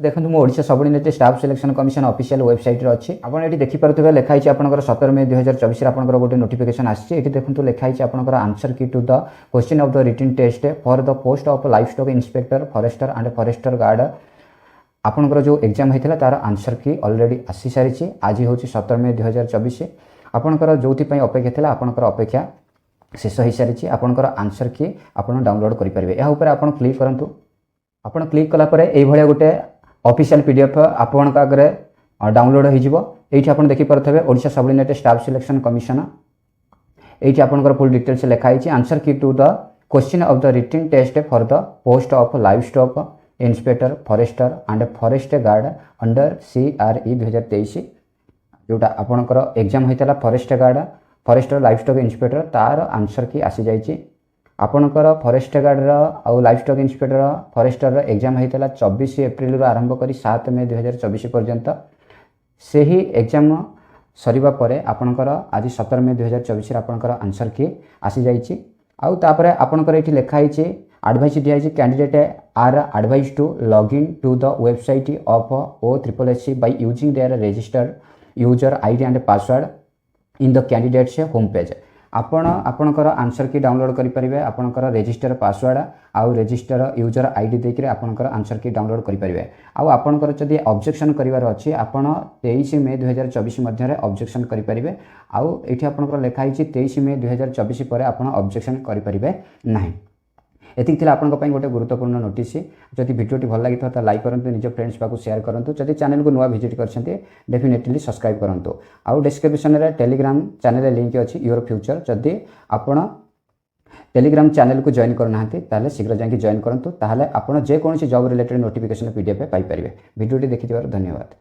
देखो मो Odisha subordinate staff selection commission official website रे अछि आपण एठी देखि पारुथिबे लेखाई छै आपनकर 17 मई 2024 आपनकर गोटे नोटिफिकेशन आछि एठी देखंतु लेखाई छै आपनकर answer key to the question of the written test for the post of life stock inspector forester and forester guard आपनकर जो एग्जाम होइथिला तार आंसर की ऑलरेडी आसी सारी छी आज होछि 17 मई 2024 आपनकर जोथि पई अपेक्षा थिला आपनकर अपेक्षा शेष होई सारी छी आपनकर आंसर की आपण डाउनलोड करि परिबे या ऊपर आपण क्लिक करंतु आपण क्लिक कला परे एई भलिया गोटे ऑफिशियल पीडीएफ आपण आगे डाउनलोड होती आप देखी पारे Odisha subordinate staff selection commission ये आपंकर फुल डिटेल्स लिखाई answer key to the question of the written test for the post of life stock inspector forester and forest guard under CRE 2023 जोटा आपंकर एग्जाम होता forest guard forester life stock inspector तार answer key आसी जाइए आपणकर forest guard आउ life stock inspector forester exam होता 24 April रु आरंभ कर 7 मई 2024 पर्यंत से ही एग्जाम सरीबा परे आपणकर आज 17 मई 2024 आपणकर आंसर की आसी जाइए आउ तापरे आपणकर एठी लिखाई छै एडवाइस दिया है candidate are advise to log in to the website of OSSC by using their registered user ID and password in the candidates home page आपणकर आंसर की डाउनलोड करें आपणकर रजिस्टर पासवर्ड आउ रजिस्टर यूजर आईडी देकर आपणकर answer key download करेंगे आपणकर जदि objection करिवार अछि आपण 23 मई 2024 मध्य ऑब्जेक्शन करेंगे आउ एठी आपणकर लिखाई 23 मई 2024 पर आपण ऑब्जेक्शन करेंगे नहीं एति थिला आपन को गोटे गुरुत्वपूर्ण नोटिस जदि वीडियोटी भल लगी तो लाइक करंतु निज फ्रेंड्स पाक शेयर करंतु जदि चैनल को नुआ विजिट करछन्ते डेफिनेटली सब्सक्राइब करंतु आउ डिस्क्रिप्शन रे टेलीग्राम चैनल लिंक अछि योर फ्यूचर जदि आपण टेलीग्राम चैनल को जॉइन करना ताले शीघ्र जाके जॉइन करंतु ताले आपण जे कोनसी जॉब रिलेटेड नोटिफिकेशन PDF पाई परिबे वीडियोटी देखि दिवार धन्यवाद।